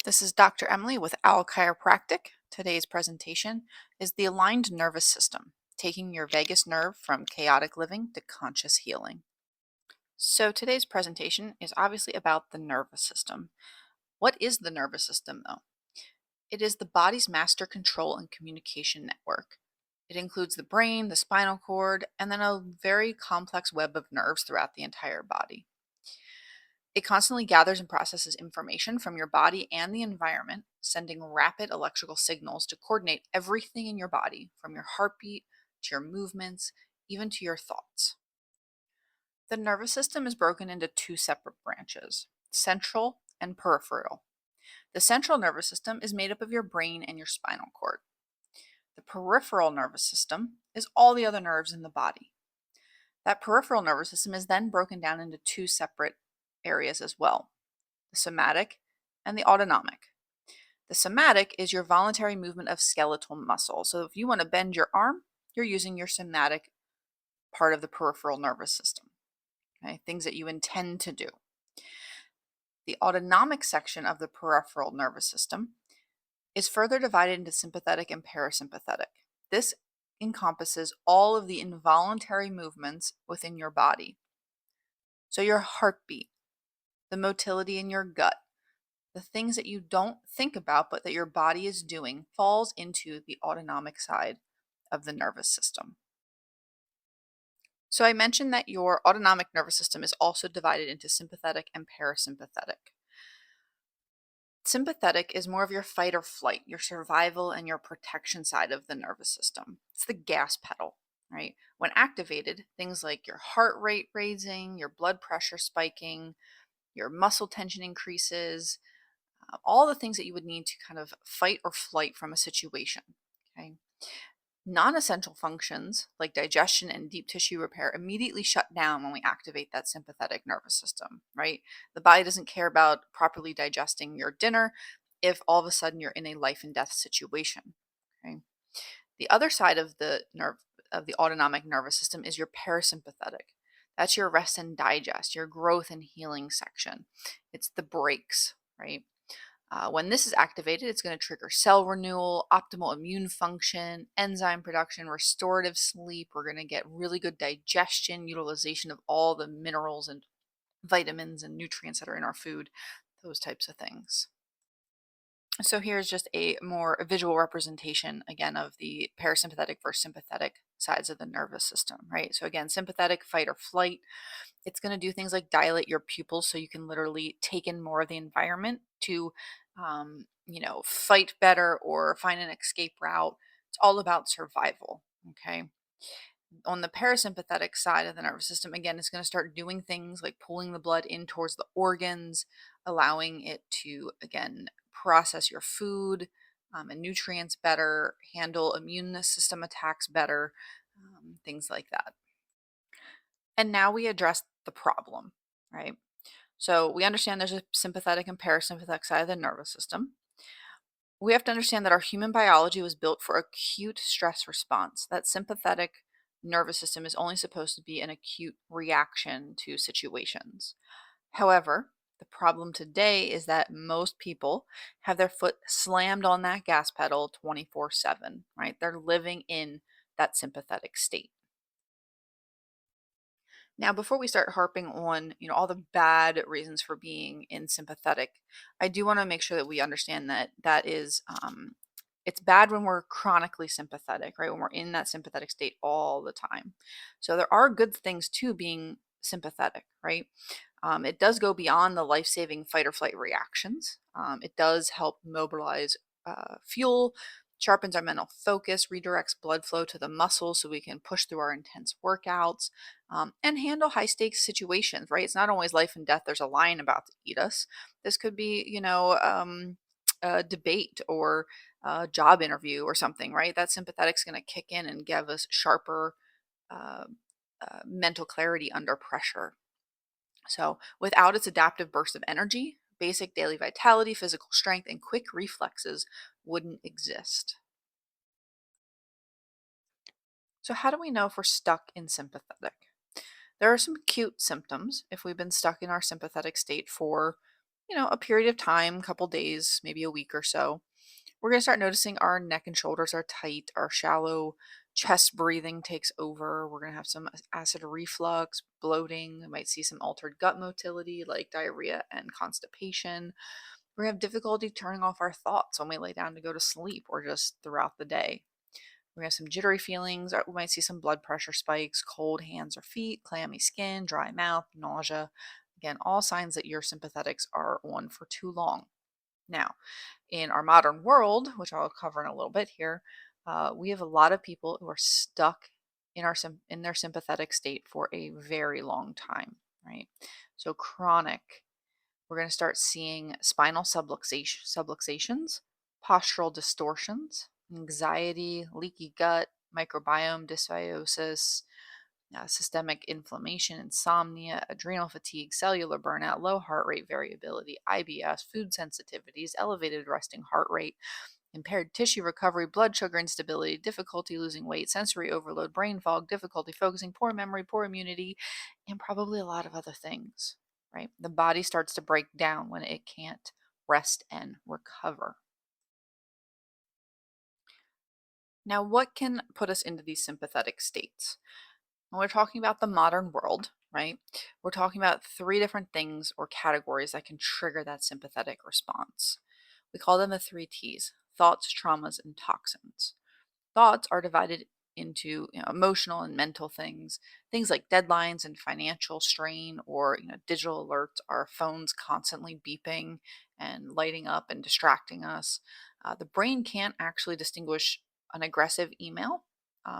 This is Dr. Emily with Owl Chiropractic. Today's presentation is the aligned nervous system, taking your vagus nerve from chaotic living to conscious healing. So today's presentation is obviously about the nervous system. What is the nervous system though? It is the body's master control and communication network. It includes the brain, the spinal cord, and then a very complex web of nerves throughout the entire body. It constantly gathers and processes information from your body and the environment, sending rapid electrical signals to coordinate everything in your body, from your heartbeat to your movements, even to your thoughts. The nervous system is broken into two separate branches, central and peripheral. The central nervous system is made up of your brain and your spinal cord. The peripheral nervous system is all the other nerves in the body. That peripheral nervous system is then broken down into two separate areas as well, the somatic and the autonomic. The somatic is your voluntary movement of skeletal muscle. So if you want to bend your arm, you're using your somatic part of the peripheral nervous system, okay? Things that you intend to do. The autonomic section of the peripheral nervous system is further divided into sympathetic and parasympathetic. This encompasses all of the involuntary movements within your body. So your heartbeat, the motility in your gut, the things that you don't think about but that your body is doing falls into the autonomic side of the nervous system. So I mentioned that your autonomic nervous system is also divided into sympathetic and parasympathetic. Sympathetic is more of your fight or flight, your survival and your protection side of the nervous system. It's the gas pedal, right? When activated, things like your heart rate raising, your blood pressure spiking, your muscle tension increases, all the things that you would need to kind of fight or flight from a situation. Okay. Non-essential functions like digestion and deep tissue repair immediately shut down when we activate that sympathetic nervous system, right? The body doesn't care about properly digesting your dinner if all of a sudden you're in a life and death situation. Okay. The other side of the autonomic nervous system is your parasympathetic. That's your rest and digest, your growth and healing section. It's the brakes, right? When this is activated, it's going to trigger cell renewal, optimal immune function, enzyme production, restorative sleep. We're going to get really good digestion, utilization of all the minerals and vitamins and nutrients that are in our food, those types of things. So here's just a more visual representation, again, of the parasympathetic versus sympathetic sides of the nervous system, right? So again, sympathetic, fight or flight. It's going to do things like dilate your pupils so you can literally take in more of the environment to, fight better or find an escape route. It's all about survival, okay? On the parasympathetic side of the nervous system, again, it's going to start doing things like pulling the blood in towards the organs, allowing it to, again, process your food and nutrients better, handle immune system attacks better, things like that. And now we address the problem, right? So we understand there's a sympathetic and parasympathetic side of the nervous system. We have to understand that our human biology was built for acute stress response. That sympathetic nervous system is only supposed to be an acute reaction to situations. However, the problem today is that most people have their foot slammed on that gas pedal 24/7, right? They're living in that sympathetic state. Now, before we start harping on, all the bad reasons for being in sympathetic, I do want to make sure that we understand that it's bad when we're chronically sympathetic, right? When we're in that sympathetic state all the time. So there are good things to being sympathetic, right? It does go beyond the life-saving fight or flight reactions. It does help mobilize fuel, sharpens our mental focus, redirects blood flow to the muscles so we can push through our intense workouts and handle high stakes situations, right? It's not always life and death. There's a lion about to eat us. This could be, a debate or a job interview or something, right? That sympathetic's going to kick in and give us sharper uh, mental clarity under pressure. So, without its adaptive burst of energy, basic daily vitality, physical strength, and quick reflexes wouldn't exist. So, how do we know if we're stuck in sympathetic? There are some cute symptoms if we've been stuck in our sympathetic state for a period of time, couple days, maybe a week or so, we're going to start noticing our neck and shoulders are tight, our shallow chest breathing takes over. We're going to have some acid reflux, bloating. We might see some altered gut motility like diarrhea and constipation. We're going to have difficulty turning off our thoughts when we lay down to go to sleep or just throughout the day. We're going to have some jittery feelings. Or we might see some blood pressure spikes, cold hands or feet, clammy skin, dry mouth, nausea. Again, all signs that your sympathetics are on for too long. Now, in our modern world, which I'll cover in a little bit here, we have a lot of people who are stuck in their sympathetic state for a very long time, right? So chronic. We're going to start seeing spinal subluxations, postural distortions, anxiety, leaky gut, microbiome dysbiosis, systemic inflammation, insomnia, adrenal fatigue, cellular burnout, low heart rate variability, IBS, food sensitivities, elevated resting heart rate, impaired tissue recovery, blood sugar instability, difficulty losing weight, sensory overload, brain fog, difficulty focusing, poor memory, poor immunity, and probably a lot of other things, right? The body starts to break down when it can't rest and recover. Now, what can put us into these sympathetic states? When we're talking about the modern world, right, we're talking about three different things or categories that can trigger that sympathetic response. We call them the three T's: thoughts, traumas, and toxins. Thoughts are divided into emotional and mental things, things like deadlines and financial strain, or digital alerts, our phones constantly beeping and lighting up and distracting us. The brain can't actually distinguish an aggressive email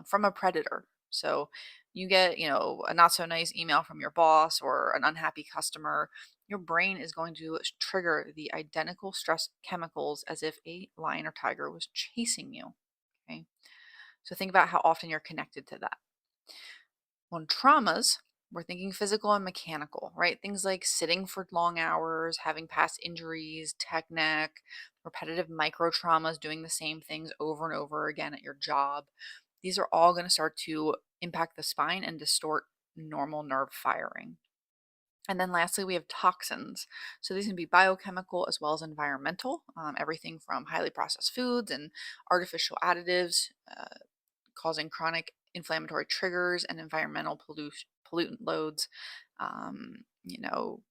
from a predator. So you get a not so nice email from your boss or an unhappy customer, your brain is going to trigger the identical stress chemicals as if a lion or tiger was chasing you. Okay. So think about how often you're connected to that. On traumas, we're thinking physical and mechanical, right? Things like sitting for long hours, having past injuries, tech neck, repetitive micro traumas, doing the same things over and over again at your job. These are all going to start to impact the spine and distort normal nerve firing. And then lastly, we have toxins. So these can be biochemical as well as environmental, everything from highly processed foods and artificial additives, causing chronic inflammatory triggers and environmental pollutant loads. Um, you know,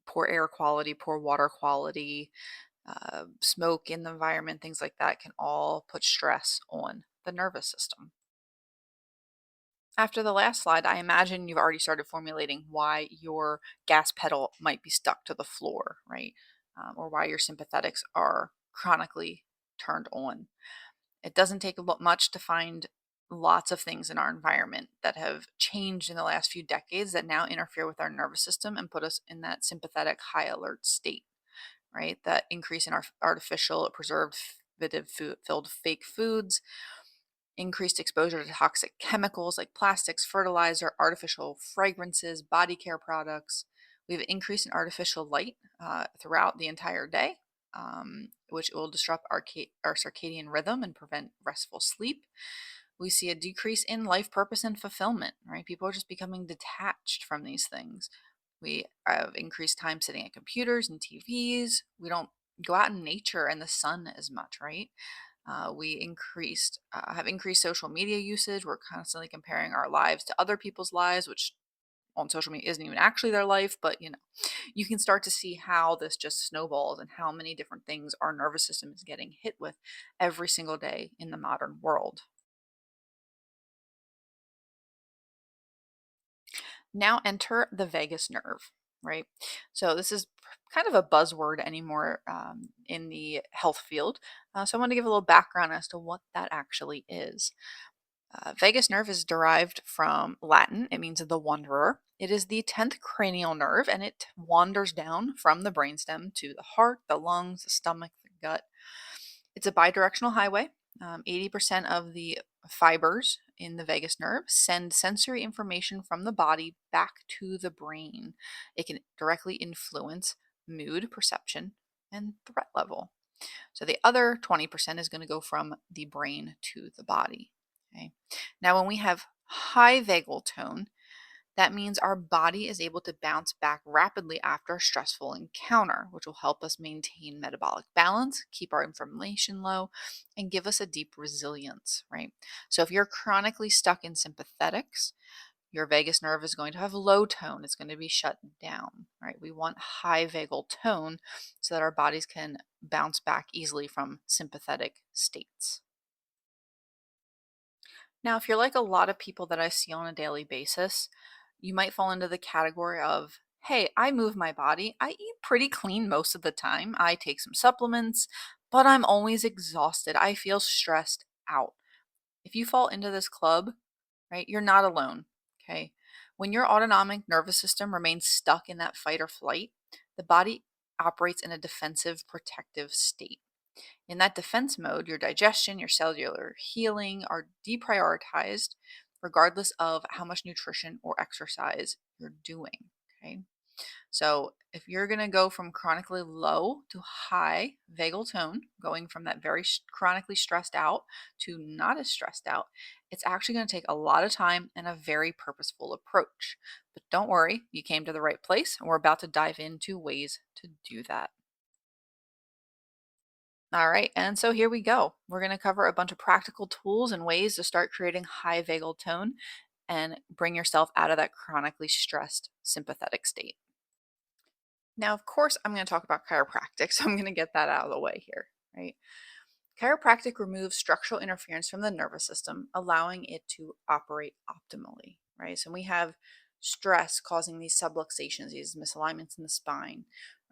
Poor air quality, poor water quality, smoke in the environment, things like that can all put stress on the nervous system. After the last slide, I imagine you've already started formulating why your gas pedal might be stuck to the floor, right? Or why your sympathetics are chronically turned on. It doesn't take much to find lots of things in our environment that have changed in the last few decades that now interfere with our nervous system and put us in that sympathetic high alert state, right? That increase in our artificial, preserved, filled fake foods, increased exposure to toxic chemicals like plastics, fertilizer, artificial fragrances, body care products. We have an increase in artificial light throughout the entire day, which will disrupt our circadian rhythm and prevent restful sleep. We see a decrease in life purpose and fulfillment, right? People are just becoming detached from these things. We have increased time sitting at computers and TVs. We don't go out in nature and the sun as much, right? We have increased social media usage. We're constantly comparing our lives to other people's lives, which on social media isn't even actually their life, but you can start to see how this just snowballs and how many different things our nervous system is getting hit with every single day in the modern world. Now enter the vagus nerve, right? So this is kind of a buzzword anymore in the health field. So I want to give a little background as to what that actually is. Vagus nerve is derived from Latin. It means the wanderer. It is the 10th cranial nerve and it wanders down from the brainstem to the heart, the lungs, the stomach, the gut. It's a bidirectional highway. 80% of the fibers in the vagus nerve send sensory information from the body back to the brain. It can directly influence mood, perception, and threat level. So the other 20% is going to go from the brain to the body. Okay. Now, when we have high vagal tone, That means our body is able to bounce back rapidly after a stressful encounter, which will help us maintain metabolic balance, keep our inflammation low, and give us a deep resilience, right? So if you're chronically stuck in sympathetics, your vagus nerve is going to have low tone. It's going to be shut down, right? We want high vagal tone so that our bodies can bounce back easily from sympathetic states. Now, if you're like a lot of people that I see on a daily basis, you might fall into the category of, hey, I move my body. I eat pretty clean most of the time. I take some supplements, but I'm always exhausted. I feel stressed out. If you fall into this club, right, you're not alone. Okay. When your autonomic nervous system remains stuck in that fight or flight, the body operates in a defensive protective state. In that defense mode, your digestion, your cellular healing are deprioritized regardless of how much nutrition or exercise you're doing. Okay. So if you're going to go from chronically low to high vagal tone, going from that very chronically stressed out to not as stressed out, it's actually going to take a lot of time and a very purposeful approach. But don't worry, you came to the right place, and we're about to dive into ways to do that. All right, and so here we go. We're going to cover a bunch of practical tools and ways to start creating high vagal tone and bring yourself out of that chronically stressed sympathetic state. Now, of course, I'm going to talk about chiropractic, so I'm going to get that out of the way here, right? Chiropractic removes structural interference from the nervous system, allowing it to operate optimally, right? So we have stress causing these subluxations, these misalignments in the spine,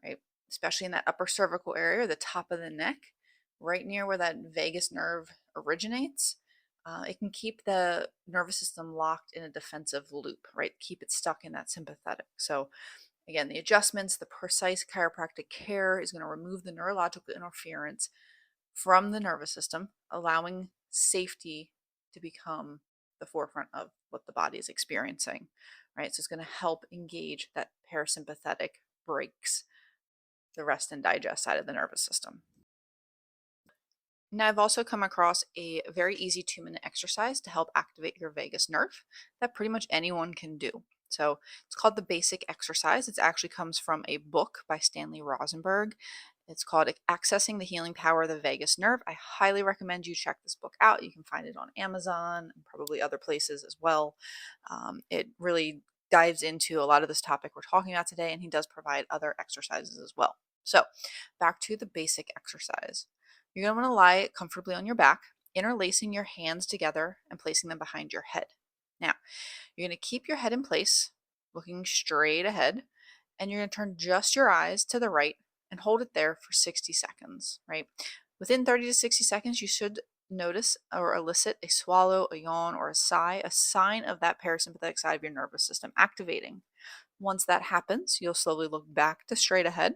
right? Especially in that upper cervical area, the top of the neck, right near where that vagus nerve originates. It can keep the nervous system locked in a defensive loop, right? Keep it stuck in that sympathetic. So again, the adjustments, the precise chiropractic care is going to remove the neurological interference from the nervous system, allowing safety to become the forefront of what the body is experiencing, right? So it's going to help engage that parasympathetic brakes, the rest and digest side of the nervous system. Now, I've also come across a very easy 2-minute exercise to help activate your vagus nerve that pretty much anyone can do. So it's called the basic exercise. It actually comes from a book by Stanley Rosenberg. It's called Accessing the Healing Power of the Vagus Nerve. I highly recommend you check this book out. You can find it on Amazon and probably other places as well. It really dives into a lot of this topic we're talking about today, and he does provide other exercises as well. So, back to the basic exercise. You're going to want to lie comfortably on your back, interlacing your hands together and placing them behind your head. Now, you're going to keep your head in place, looking straight ahead, and you're going to turn just your eyes to the right and hold it there for 60 seconds, right? Within 30 to 60 seconds, you should notice or elicit a swallow, a yawn, or a sigh, a sign of that parasympathetic side of your nervous system activating. Once that happens, you'll slowly look back to straight ahead,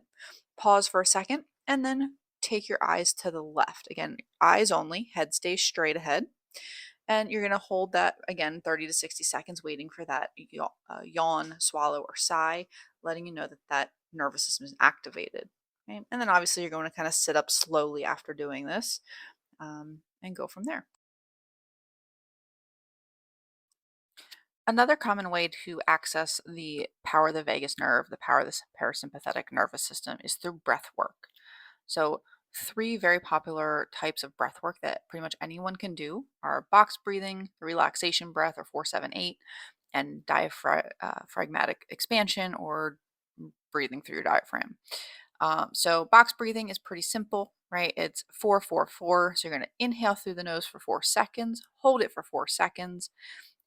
pause for a second, and then take your eyes to the left. Again, eyes only, head stays straight ahead. And you're going to hold that again 30 to 60 seconds, waiting for that yawn, swallow, or sigh, letting you know that that nervous system is activated. Okay? And then obviously you're going to kind of sit up slowly after doing this and go from there. Another common way to access the power of the vagus nerve, the power of the parasympathetic nervous system, is through breath work. So, three very popular types of breath work that pretty much anyone can do are box breathing, the relaxation breath, or 4-7-8, and diaphragmatic expansion, or breathing through your diaphragm. So, box breathing is pretty simple, right? It's 4-4-4. So, you're going to inhale through the nose for 4 seconds, hold it for 4 seconds,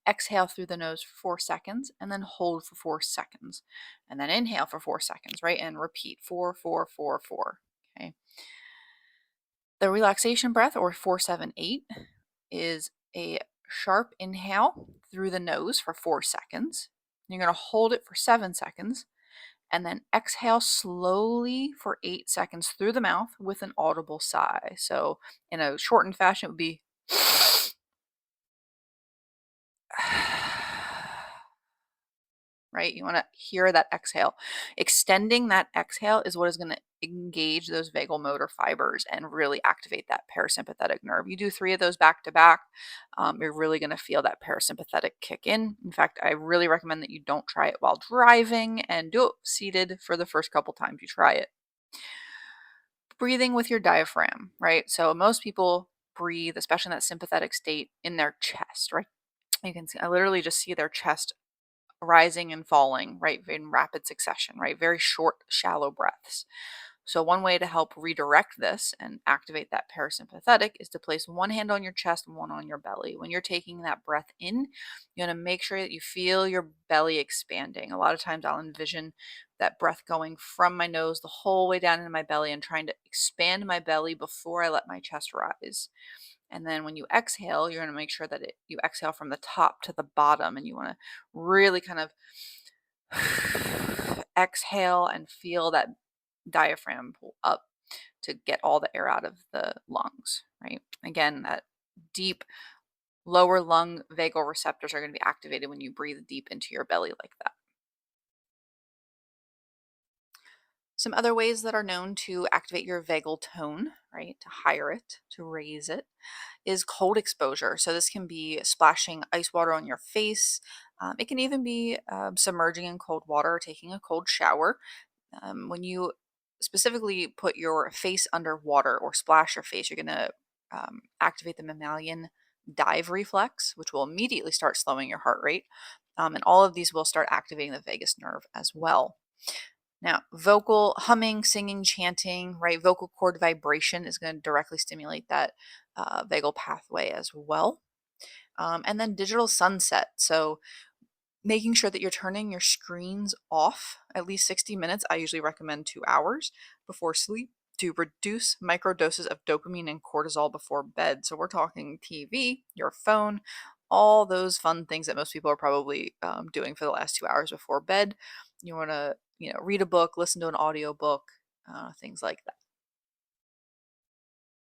exhale through the nose for 4 seconds, and then hold for 4 seconds, and then inhale for 4 seconds, right? And repeat 4-4-4-4. Okay. The relaxation breath, or 4-7-8, is a sharp inhale through the nose for 4 seconds. You're going to hold it for 7 seconds, and then exhale slowly for 8 seconds through the mouth with an audible sigh. So, in a shortened fashion, it would be right? You want to hear that exhale. Extending that exhale is what is going to engage those vagal motor fibers and really activate that parasympathetic nerve. You do 3 of those back to back, you're really going to feel that parasympathetic kick in. In fact, I really recommend that you don't try it while driving and do it seated for the first couple times you try it. Breathing with your diaphragm, right? So most people breathe, especially in that sympathetic state, in their chest, right? You can see, I literally just see their chest rising and falling, right, in rapid succession, right? Very short, shallow breaths. So, one way to help redirect this and activate that parasympathetic is to place one hand on your chest and one on your belly. When you're taking that breath in, you want to make sure that you feel your belly expanding. A lot of times I'll envision that breath going from my nose the whole way down into my belly and trying to expand my belly before I let my chest rise. And then when you exhale, you're going to make sure that you exhale from the top to the bottom, and you want to really kind of exhale and feel that diaphragm pull up to get all the air out of the lungs, right? Again, that deep lower lung vagal receptors are going to be activated when you breathe deep into your belly like that. Some other ways that are known to activate your vagal tone, right, to higher it, to raise it, is cold exposure. So this can be splashing ice water on your face. It can even be submerging in cold water or taking a cold shower. When you specifically put your face under water or splash your face, you're going to activate the mammalian dive reflex, which will immediately start slowing your heart rate. And all of these will start activating the vagus nerve as well. Now, vocal humming, singing, chanting, right? Vocal cord vibration is going to directly stimulate that vagal pathway as well. And then digital sunset. So, making sure that you're turning your screens off at least 60 minutes. I usually recommend 2 hours before sleep to reduce microdoses of dopamine and cortisol before bed. So, we're talking TV, your phone, all those fun things that most people are probably doing for the last 2 hours before bed. You want to, read a book, listen to an audio book, things like that.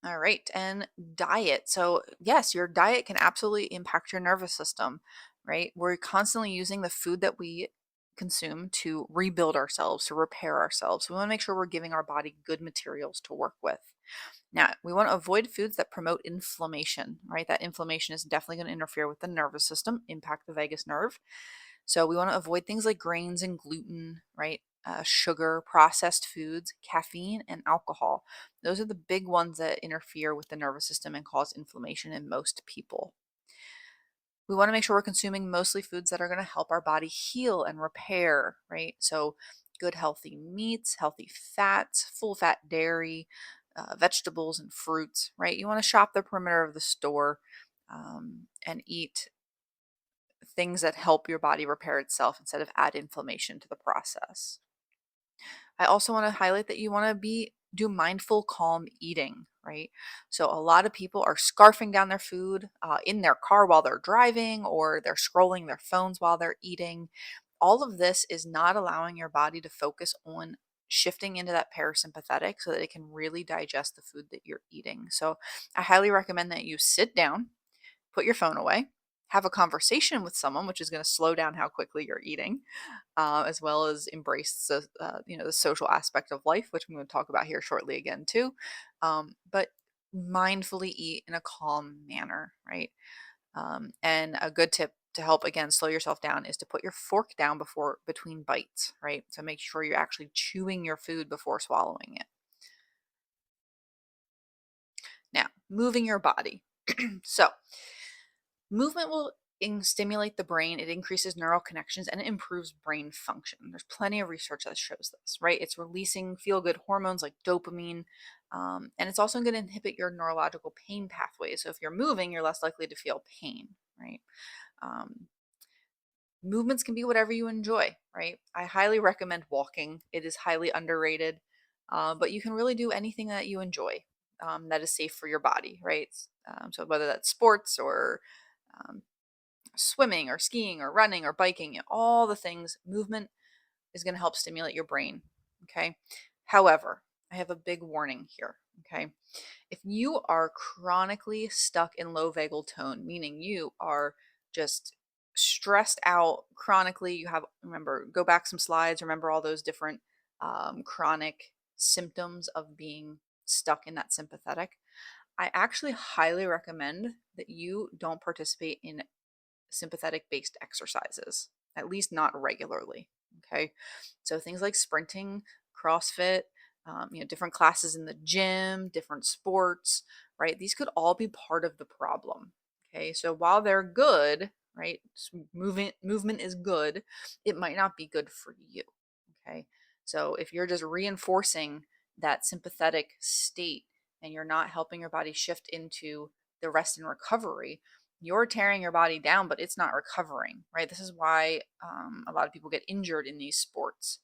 All right. And diet. So, yes, your diet can absolutely impact your nervous system, right? We're constantly using the food that we consume to rebuild ourselves, to repair ourselves. We want to make sure we're giving our body good materials to work with. Now, we want to avoid foods that promote inflammation, right? That inflammation is definitely going to interfere with the nervous system, impact the vagus nerve. So we want to avoid things like grains and gluten, right? Sugar, processed foods, caffeine, and alcohol. Those are the big ones that interfere with the nervous system and cause inflammation in most people. We want to make sure we're consuming mostly foods that are going to help our body heal and repair, right? So, good healthy meats, healthy fats, full fat dairy, vegetables, and fruits, right? You want to shop the perimeter of the store and eat things that help your body repair itself instead of add inflammation to the process. I also want to highlight that you want to be do mindful calm eating, right? So a lot of people are scarfing down their food in their car while they're driving, or they're scrolling their phones while they're eating. All of this is not allowing your body to focus on shifting into that parasympathetic so that it can really digest the food that you're eating. So I highly recommend that you sit down, put your phone away, have a conversation with someone, which is going to slow down how quickly you're eating, as well as embrace the social aspect of life, which I'm going to talk about here shortly again too. But mindfully eat in a calm manner, right? And a good tip to help again slow yourself down is to put your fork down before between bites, right? So make sure you're actually chewing your food before swallowing it. Now, moving your body. So movement will stimulate the brain, it increases neural connections, and it improves brain function. There's plenty of research that shows this, right? It's releasing feel good hormones like dopamine, and it's also going to inhibit your neurological pain pathways. So if you're moving, you're less likely to feel pain, right? Um, Movements can be whatever you enjoy, right? I highly recommend walking, it is highly underrated, but you can really do anything that you enjoy that is safe for your body, right? So whether that's sports or um, swimming or skiing or running or biking, all the things, movement is going to help stimulate your brain. Okay. However, I have a big warning here. Okay. If you are chronically stuck in low vagal tone, meaning you are just stressed out chronically, you have, remember, go back some slides, remember all those different chronic symptoms of being stuck in that sympathetic. I actually highly recommend that you don't participate in sympathetic based exercises, at least not regularly. Okay. So things like sprinting, CrossFit, different classes in the gym, different sports, right? These could all be part of the problem. Okay. So while they're good, right? Movement is good. It might not be good for you. Okay. So if you're just reinforcing that sympathetic state and you're not helping your body shift into the rest and recovery, you're tearing your body down, but it's not recovering, right? This is why a lot of people get injured in these sports.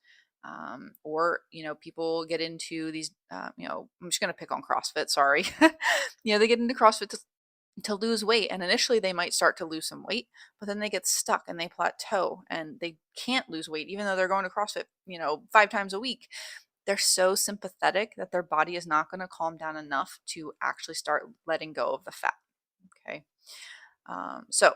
Or, people get into these, I'm just going to pick on CrossFit, sorry. They get into CrossFit to lose weight. And initially they might start to lose some weight, but then they get stuck and they plateau and they can't lose weight, even though they're going to CrossFit, 5 times a week. They're so sympathetic that their body is not going to calm down enough to actually start letting go of the fat. Okay. So,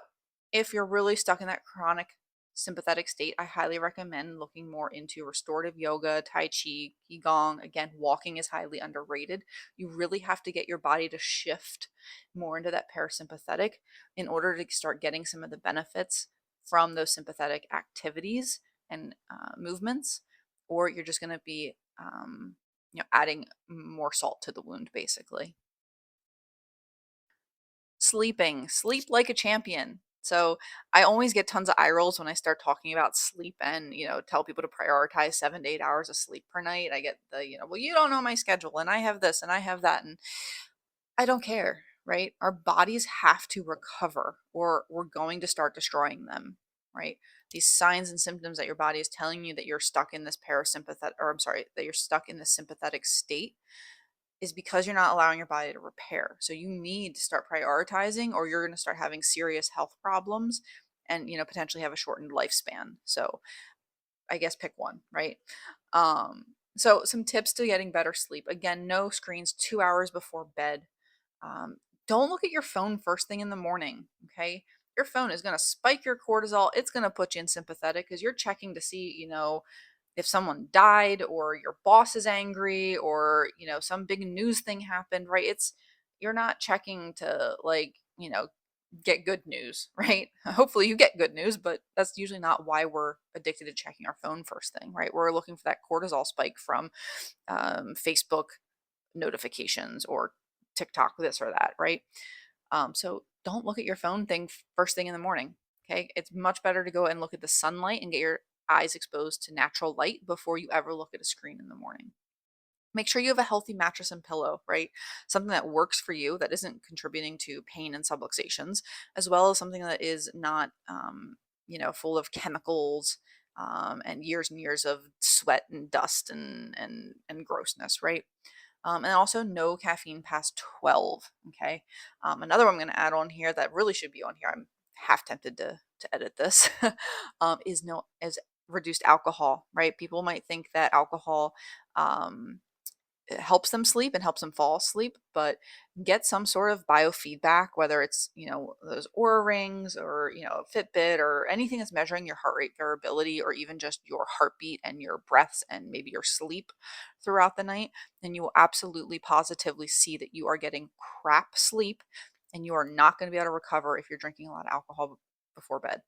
if you're really stuck in that chronic sympathetic state, I highly recommend looking more into restorative yoga, Tai Chi, Qigong. Again, walking is highly underrated. You really have to get your body to shift more into that parasympathetic in order to start getting some of the benefits from those sympathetic activities and movements, or you're just going to be, adding more salt to the wound, basically. Sleep like a champion. So I always get tons of eye rolls when I start talking about sleep and, tell people to prioritize 7 to 8 hours of sleep per night. I get the, well, you don't know my schedule and I have this and I have that. And I don't care, right? Our bodies have to recover or we're going to start destroying them, right? These signs and symptoms that your body is telling you that you're stuck in this parasympathetic, or I'm sorry, that you're stuck in this sympathetic state is because you're not allowing your body to repair. So you need to start prioritizing or you're going to start having serious health problems and, potentially have a shortened lifespan. So I guess pick one, right? Um, so some tips to getting better sleep. Again, no screens 2 hours before bed. Um, don't look at your phone first thing in the morning. Okay. Your phone is going to spike your cortisol. It's going to put you in sympathetic because you're checking to see, if someone died or your boss is angry or, some big news thing happened, right? You're not checking to get good news, right? Hopefully you get good news, but that's usually not why we're addicted to checking our phone first thing, right? We're looking for that cortisol spike from Facebook notifications or TikTok, this or that, right? So don't look at your phone thing first thing in the morning. Okay. It's much better to go and look at the sunlight and get your eyes exposed to natural light before you ever look at a screen in the morning. Make sure you have a healthy mattress and pillow, right? Something that works for you, that isn't contributing to pain and subluxations, as well as something that is not, full of chemicals and years of sweat and dust and grossness, right? And also no caffeine past 12. Okay. Another one I'm going to add on here that really should be on here. I'm half tempted to edit this. Is reduced alcohol, right? People might think that alcohol um, it helps them sleep and helps them fall asleep, but get some sort of biofeedback, whether it's, those Aura rings or, Fitbit or anything that's measuring your heart rate variability or even just your heartbeat and your breaths and maybe your sleep throughout the night. Then you will absolutely positively see that you are getting crap sleep and you are not going to be able to recover if you're drinking a lot of alcohol before bed.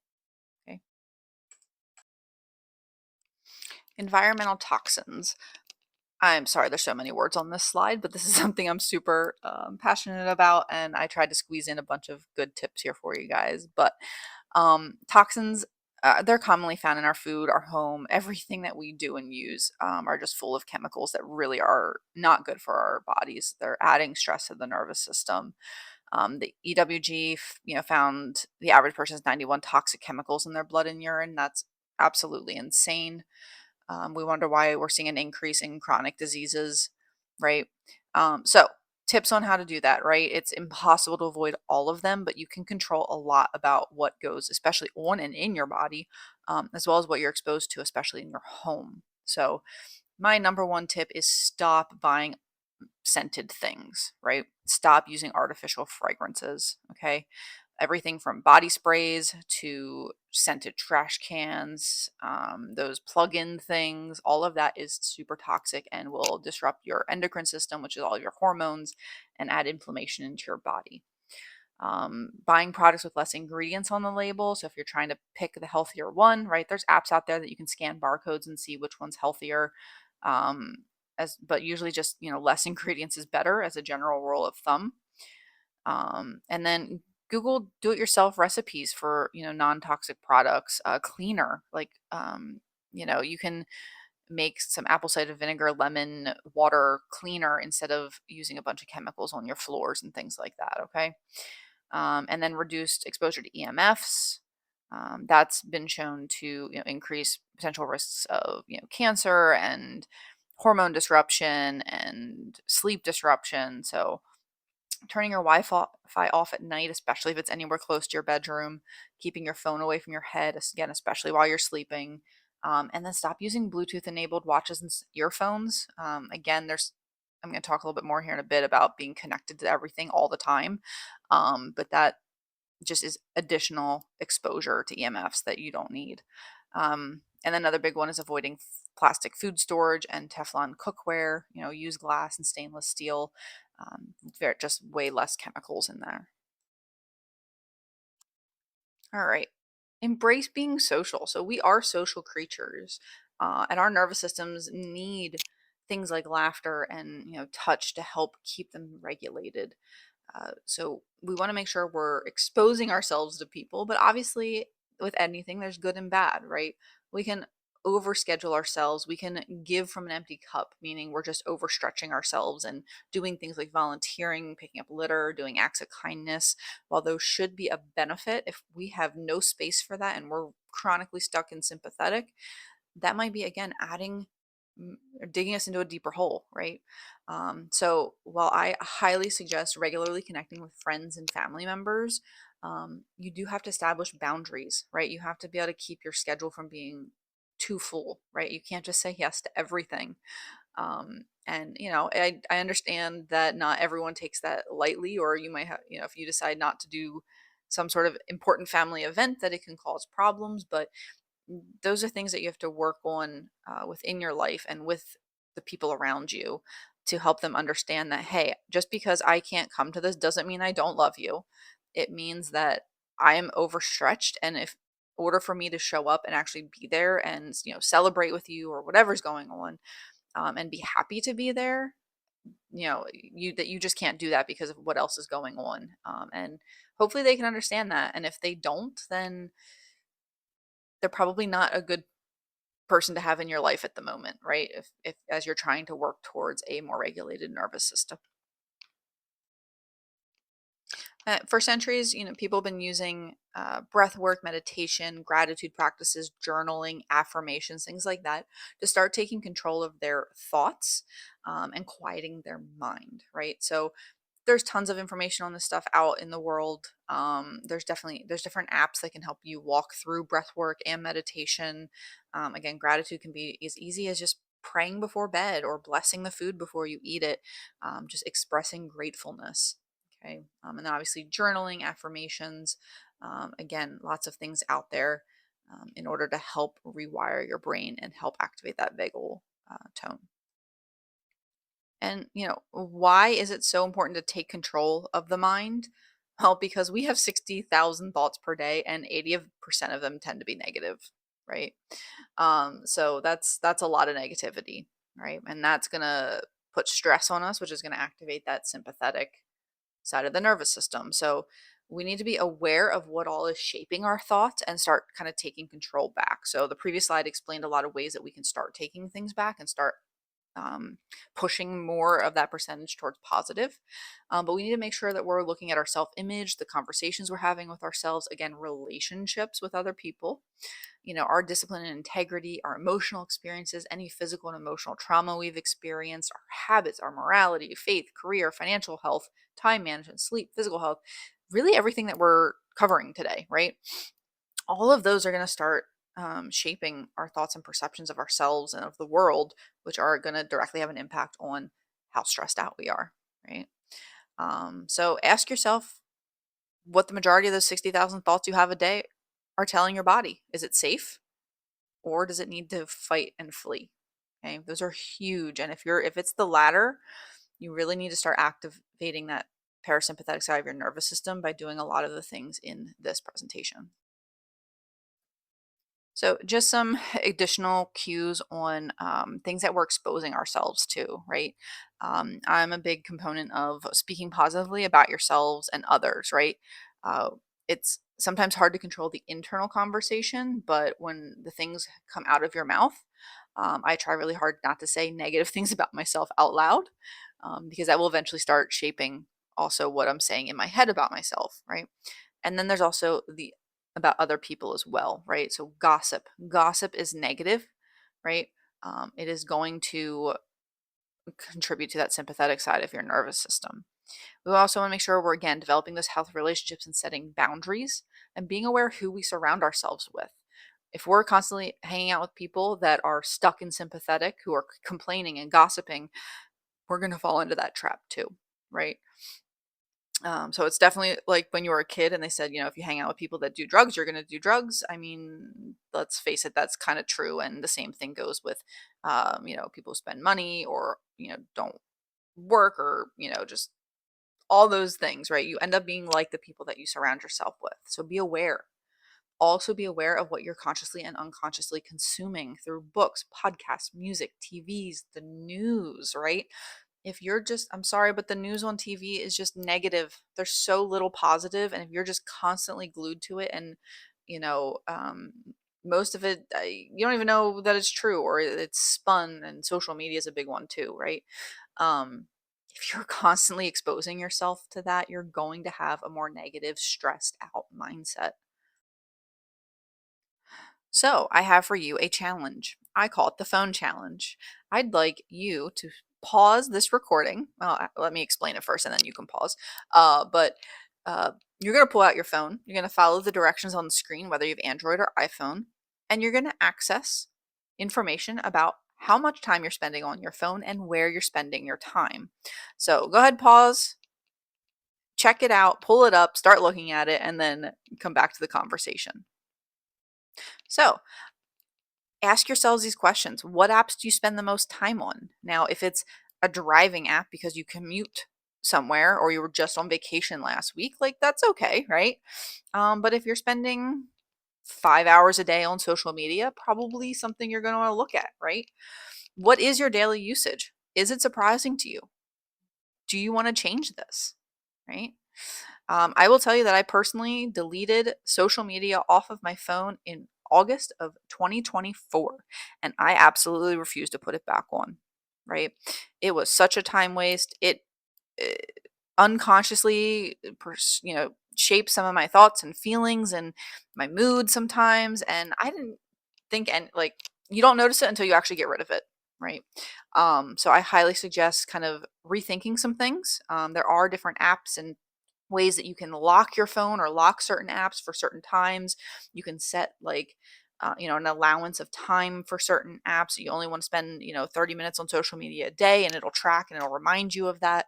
Okay. Environmental toxins. I'm sorry, there's so many words on this slide, but this is something I'm super passionate about, and I tried to squeeze in a bunch of good tips here for you guys. But toxins, they're commonly found in our food, our home, everything that we do and use are just full of chemicals that really are not good for our bodies. They're adding stress to the nervous system. The EWG, found the average person's 91 toxic chemicals in their blood and urine. That's absolutely insane. We wonder why we're seeing an increase in chronic diseases, right? So, tips on how to do that, right? It's impossible to avoid all of them, but you can control a lot about what goes, especially on and in your body, as well as what you're exposed to, especially in your home. So, my number one tip is stop buying scented things, right? Stop using artificial fragrances, okay? everything from body sprays to scented trash cans, those plug-in things, all of that is super toxic and will disrupt your endocrine system, which is all your hormones, and add inflammation into your body. Buying products with less ingredients on the label. So if you're trying to pick the healthier one, right, there's apps out there that you can scan barcodes and see which one's healthier. Um, but usually just less ingredients is better as a general rule of thumb. And then Google do-it-yourself recipes for non-toxic products. Cleaner, like you can make some apple cider vinegar, lemon water cleaner instead of using a bunch of chemicals on your floors and things like that. Okay. And then reduced exposure to EMFs. That's been shown to increase potential risks of cancer and hormone disruption and sleep disruption. So turning your Wi-Fi off at night, especially if it's anywhere close to your bedroom, keeping your phone away from your head, again, especially while you're sleeping, and then stop using Bluetooth enabled watches and earphones. Again, I'm going to talk a little bit more here in a bit about being connected to everything all the time, but that just is additional exposure to EMFs that you don't need. And then another big one is avoiding plastic food storage and Teflon cookware. Use glass and stainless steel. Just way less chemicals in there. All right. Embrace being social. So we are social creatures, and our nervous systems need things like laughter and touch to help keep them regulated. So we want to make sure we're exposing ourselves to people, but obviously, with anything, there's good and bad, right? We can overschedule ourselves. We can give from an empty cup, meaning we're just overstretching ourselves and doing things like volunteering, picking up litter, doing acts of kindness. While those should be a benefit, if we have no space for that and we're chronically stuck in sympathetic, that might be again adding or digging us into a deeper hole, right? So while I highly suggest regularly connecting with friends and family members, you do have to establish boundaries, right? You have to be able to keep your schedule from being too full, right? You can't just say yes to everything. And I understand that not everyone takes that lightly, or you might have, if you decide not to do some sort of important family event, that it can cause problems. But those are things that you have to work on within your life and with the people around you to help them understand that, hey, just because I can't come to this doesn't mean I don't love you. It means that I am overstretched. And if order for me to show up and actually be there and celebrate with you or whatever's going on, and be happy to be there, you just can't do that because of what else is going on. And hopefully they can understand that. And if they don't, then they're probably not a good person to have in your life at the moment, right? If as you're trying to work towards a more regulated nervous system. For centuries, people have been using breath work, meditation, gratitude practices, journaling, affirmations, things like that, to start taking control of their thoughts, and quieting their mind, right? So there's tons of information on this stuff out in the world. There's different apps that can help you walk through breath work and meditation. Again, gratitude can be as easy as just praying before bed or blessing the food before you eat it, just expressing gratefulness. Okay. And then obviously journaling, affirmations. Again, lots of things out there in order to help rewire your brain and help activate that vagal tone. And, why is it so important to take control of the mind? Well, because we have 60,000 thoughts per day and 80% of them tend to be negative, right? So that's a lot of negativity, right? And that's going to put stress on us, which is going to activate that sympathetic side of the nervous system. So we need to be aware of what all is shaping our thoughts and start kind of taking control back. So the previous slide explained a lot of ways that we can start taking things back and start pushing more of that percentage towards positive. But we need to make sure that we're looking at our self image, the conversations we're having with ourselves, again, relationships with other people, our discipline and integrity, our emotional experiences, any physical and emotional trauma we've experienced, our habits, our morality, faith, career, financial health, time management, sleep, physical health, really everything that we're covering today, right? All of those are going to start shaping our thoughts and perceptions of ourselves and of the world, which are going to directly have an impact on how stressed out we are, right? So ask yourself, what the majority of those 60,000 thoughts you have a day are telling your body. Is it safe, or does it need to fight and flee? Okay, those are huge. And if it's the latter, you really need to start activating that parasympathetic side of your nervous system by doing a lot of the things in this presentation. So, just some additional cues on things that we're exposing ourselves to, right? I'm a big component of speaking positively about yourselves and others, right? Uh, it's sometimes hard to control the internal conversation, but when the things come out of your mouth, I try really hard not to say negative things about myself out loud, because that will eventually start shaping also what I'm saying in my head about myself, right? And then there's also the about other people as well, right? So gossip is negative, right? It is going to contribute to that sympathetic side of your nervous system. We also want to make sure we're again developing those healthy relationships and setting boundaries and being aware who we surround ourselves with. If we're constantly hanging out with people that are stuck in sympathetic, who are complaining and gossiping, we're going to fall into that trap too, right? So it's definitely like when you were a kid and they said, if you hang out with people that do drugs, you're going to do drugs. I mean, let's face it, that's kind of true. And the same thing goes with, people who spend money or, don't work or, just all those things, right? You end up being like the people that you surround yourself with. So be aware. Also be aware of what you're consciously and unconsciously consuming through books, podcasts, music, TVs, the news, right? If you're just, I'm sorry, but the news on TV is just negative. There's so little positive, and if you're just constantly glued to it, and you know, um, most of it, you don't even know that it's true or it's spun. And social media is a big one too, right? Um, if you're constantly exposing yourself to that, you're going to have a more negative, stressed out mindset. So, I have for you a challenge. I call it the phone challenge. I'd like you to pause this recording. Well, let me explain it first and then you can pause. But you're going to pull out your phone. You're going to follow the directions on the screen, whether you have Android or iPhone, and you're going to access information about how much time you're spending on your phone and where you're spending your time. So, go ahead, pause, check it out, pull it up, start looking at it, and then come back to the conversation. So, ask yourselves these questions. What apps do you spend the most time on? Now, if it's a driving app because you commute somewhere or you were just on vacation last week, like that's okay, right? But if you're spending 5 hours a day on social media, probably something you're going to want to look at, right? What is your daily usage? Is it surprising to you? Do you want to change this? Right? I will tell you that I personally deleted social media off of my phone in August of 2024, and I absolutely refuse to put it back on. Right? It was such a time waste. It uh, unconsciously, shaped some of my thoughts and feelings and my mood sometimes, and I didn't think and like you don't notice it until you actually get rid of it, right? So I highly suggest kind of rethinking some things. There are different apps and ways that you can lock your phone or lock certain apps for certain times. You can set like an allowance of time for certain apps. You only want to spend 30 minutes on social media a day, and it'll track and it'll remind you of that.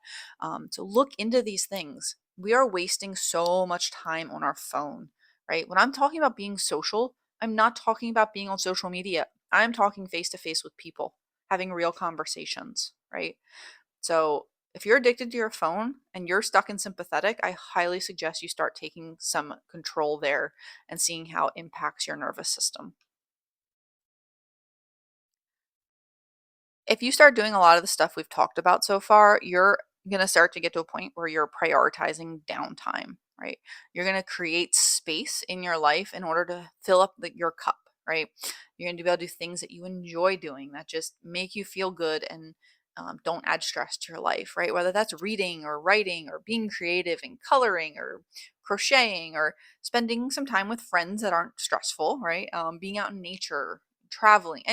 So look into these things. We are wasting so much time on our phone, right? When I'm talking about being social, I'm not talking about being on social media. I'm talking face to face with people, having real conversations, right? So, if you're addicted to your phone and you're stuck in sympathetic, I highly suggest you start taking some control there and seeing how it impacts your nervous system. If you start doing a lot of the stuff we've talked about so far, you're going to start to get to a point where you're prioritizing downtime, right? You're going to create space in your life in order to fill up your cup, right? You're going to be able to do things that you enjoy doing that just make you feel good and don't add stress to your life, right? Whether that's reading or writing or being creative and coloring or crocheting or spending some time with friends that aren't stressful, right? Being out in nature, traveling,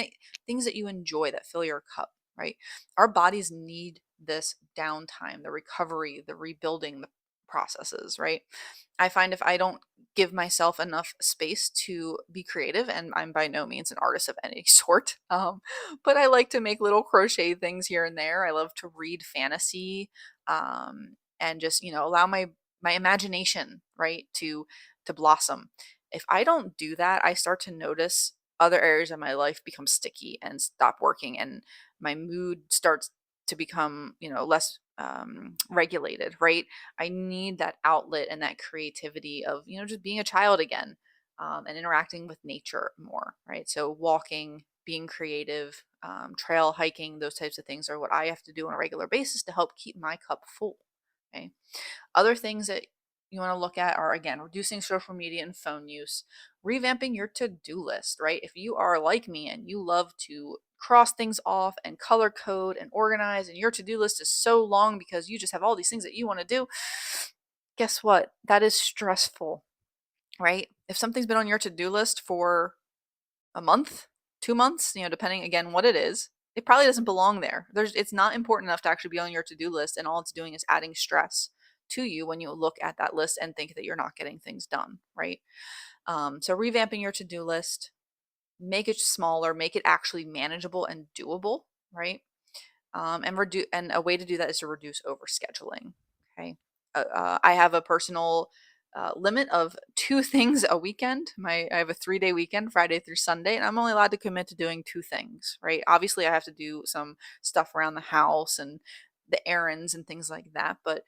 things that you enjoy that fill your cup, right? Our bodies need this downtime, the recovery, the rebuilding, the processes, right? I find if I don't give myself enough space to be creative, and I'm by no means an artist of any sort, but I like to make little crochet things here and there. I love to read fantasy, and just allow my my imagination, right, to blossom. If I don't do that, I start to notice other areas of my life become sticky and stop working, and my mood starts to become, less regulated, right? I need that outlet and that creativity of, just being a child again, and interacting with nature more, right? So walking, being creative, trail hiking, those types of things are what I have to do on a regular basis to help keep my cup full. Okay. Other things that you want to look at are, again, reducing social media and phone use, revamping your to-do list, right? If you are like me and you love to cross things off and color code and organize, and your to-do list is so long because you just have all these things that you want to do, guess what? That is stressful, right? If something's been on your to-do list for a month, 2 months, depending again what it is, it probably doesn't belong there. It's not important enough to actually be on your to-do list, and all it's doing is adding stress to you when you look at that list and think that you're not getting things done, right? So revamping your to-do list, make it smaller, make it actually manageable and doable, right? And a way to do that is to reduce overscheduling. Okay, I have a personal limit of 2 things a weekend. I have a 3-day weekend, Friday through Sunday, and I'm only allowed to commit to doing 2 things. Right? Obviously, I have to do some stuff around the house and the errands and things like that. But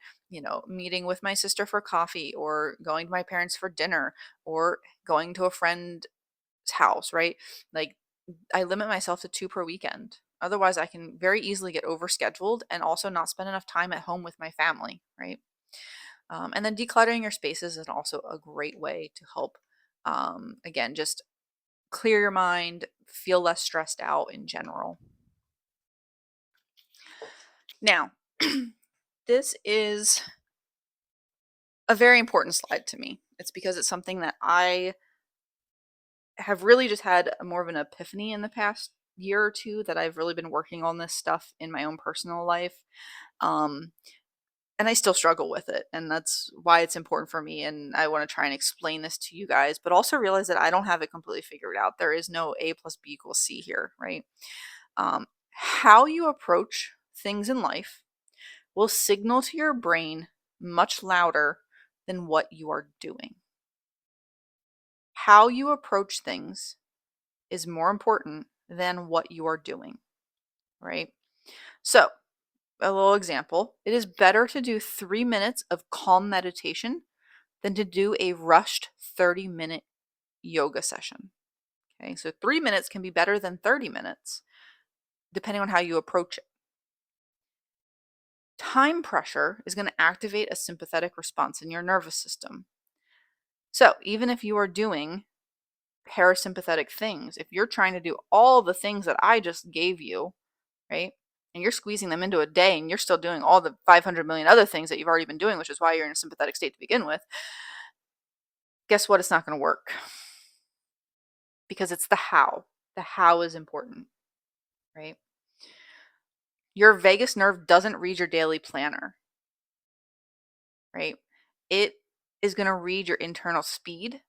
meeting with my sister for coffee, or going to my parents for dinner, or going to a friend's house, right? Like, I limit myself to 2 per weekend. Otherwise, I can very easily get overscheduled and also not spend enough time at home with my family, right? And then decluttering your spaces is also a great way to help, again, just clear your mind, feel less stressed out in general. Now, this is a very important slide to me. It's because it's something that I have really just had more of an epiphany in the past year or two, that I've really been working on this stuff in my own personal life. Um, and I still struggle with it. And that's why it's important for me. And I want to try and explain this to you guys, but also realize that I don't have it completely figured out. There is no A plus B equals C here, right? How you approach things in life will signal to your brain much louder than what you are doing. How you approach things is more important than what you are doing, right? So, a little example: it is better to do 3 minutes of calm meditation than to do a rushed 30-minute yoga session. Okay, so 3 minutes can be better than 30 minutes, depending on how you approach it. Time pressure is going to activate a sympathetic response in your nervous system. So, even if you are doing parasympathetic things, if you're trying to do all the things that I just gave you, right? And you're squeezing them into a day, and you're still doing all the 500 million other things that you've already been doing, which is why you're in a sympathetic state to begin with. Guess what? It's not going to work, because it's the how. The how is important, right? Your vagus nerve doesn't read your daily planner, right? It is going to read your internal speed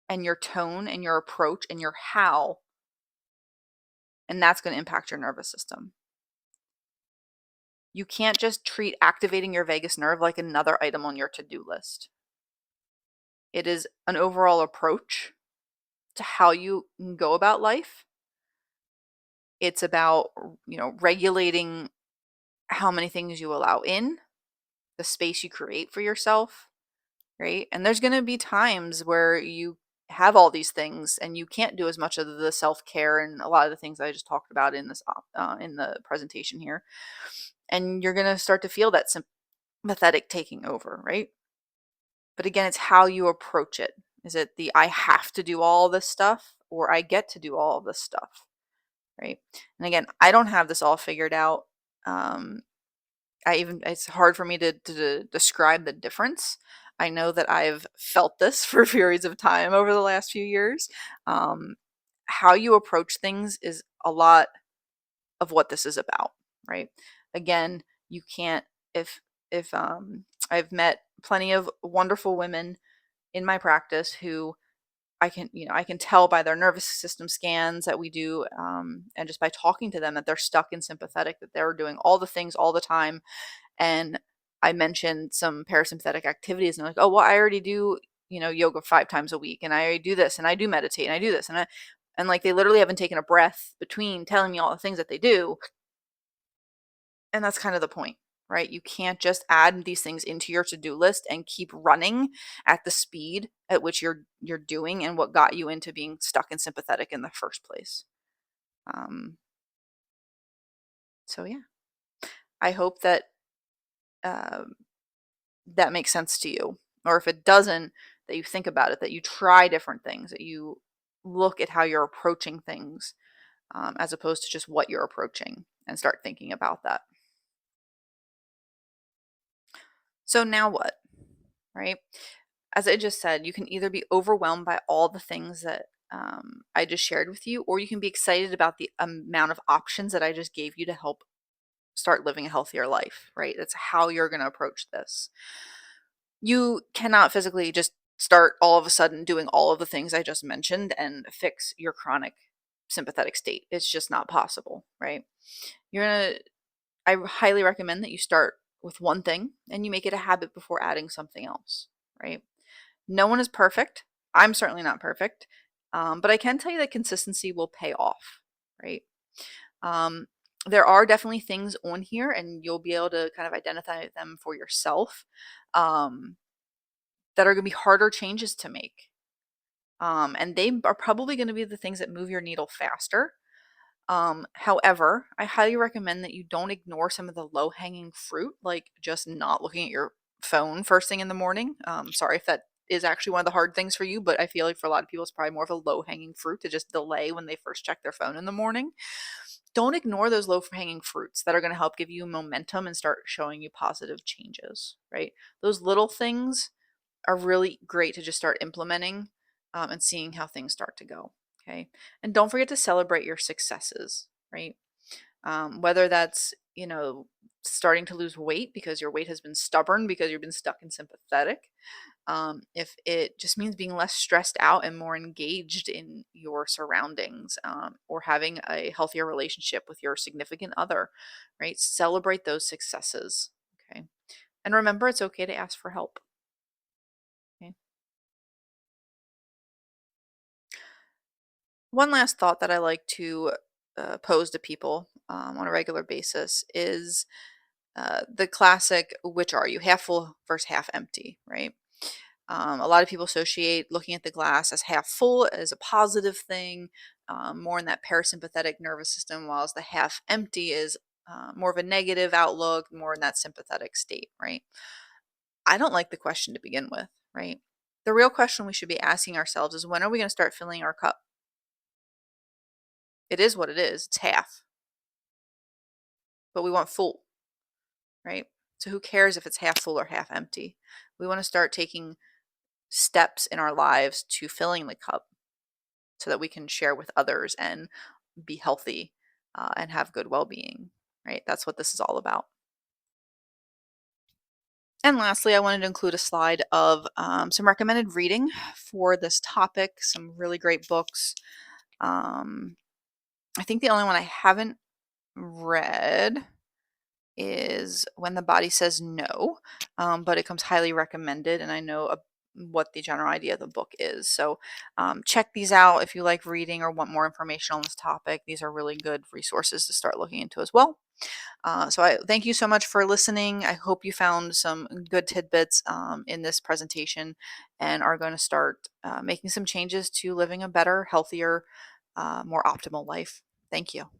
and your tone and your approach and your how, and that's going to impact your nervous system. You can't just treat activating your vagus nerve like another item on your to-do list. It is an overall approach to how you go about life. It's about, regulating how many things you allow in, the space you create for yourself, right? And there's going to be times where you have all these things and you can't do as much of the self-care and a lot of the things I just talked about in this in the presentation here. And you're going to start to feel that sympathetic taking over, right? But again, it's how you approach it. Is it the I have to do all this stuff, or I get to do all of this stuff, right? And again, I don't have this all figured out. It's hard for me to describe the difference. I know that I've felt this for periods of time over the last few years. Um, how you approach things is a lot of what this is about, right? Again, you can't if I've met plenty of wonderful women in my practice who I can tell by their nervous system scans that we do, and just by talking to them, that they're stuck in sympathetic, that they're doing all the things all the time, and I mentioned some parasympathetic activities and they're like, oh, well, I already do, yoga 5 times a week and I already do this and I do meditate and I do this. And like they literally haven't taken a breath between telling me all the things that they do. And that's kind of the point, right? You can't just add these things into your to-do list and keep running at the speed at which you're doing and what got you into being stuck and sympathetic in the first place. Um, so yeah, I hope that um, that makes sense to you. Or if it doesn't, that you think about it, that you try different things, that you look at how you're approaching things as opposed to just what you're approaching and start thinking about that. So now what, right? As I just said, you can either be overwhelmed by all the things that I just shared with you, or you can be excited about the amount of options that I just gave you to help start living a healthier life, right? That's how you're going to approach this. You cannot physically just start all of a sudden doing all of the things I just mentioned and fix your chronic sympathetic state. It's just not possible, right? You're going to, I highly recommend that you start with one thing and you make it a habit before adding something else, right? No one is perfect. I'm certainly not perfect. But I can tell you that consistency will pay off, right? Um, there are definitely things on here, and you'll be able to kind of identify them for yourself um, that are going to be harder changes to make. And they are probably going to be the things that move your needle faster. However, I highly recommend that you don't ignore some of the low hanging fruit, like just not looking at your phone first thing in the morning. Sorry if that is actually one of the hard things for you, but I feel like for a lot of people, it's probably more of a low hanging fruit to just delay when they first check their phone in the morning. Don't ignore those low hanging fruits that are going to help give you momentum and start showing you positive changes, right? Those little things are really great to just start implementing and seeing how things start to go. Okay. And don't forget to celebrate your successes, right? Whether that's, starting to lose weight because your weight has been stubborn because you've been stuck in sympathetic. If it just means being less stressed out and more engaged in your surroundings, or having a healthier relationship with your significant other, right? Celebrate those successes. Okay. And remember, it's okay to ask for help. Okay. One last thought that I like to pose to people on a regular basis is the classic, which are you, half full versus half empty, right? A lot of people associate looking at the glass as half full as a positive thing, more in that parasympathetic nervous system, whilst the half empty is more of a negative outlook, more in that sympathetic state, right? I don't like the question to begin with, right? The real question we should be asking ourselves is, when are we going to start filling our cup? It is what it is. It's half, but we want full, right? So who cares if it's half full or half empty? We want to start taking steps in our lives to filling the cup so that we can share with others and be healthy and have good well-being, right? That's what this is all about. And lastly, I wanted to include a slide of some recommended reading for this topic, some really great books. Um, I think the only one I haven't read is When the Body Says No, but it comes highly recommended, and I know what the general idea of the book is. So check these out if you like reading or want more information on this topic. These are really good resources to start looking into as well. So I thank you so much for listening. I hope you found some good tidbits in this presentation and are going to start making some changes to living a better, healthier, more optimal life. Thank you.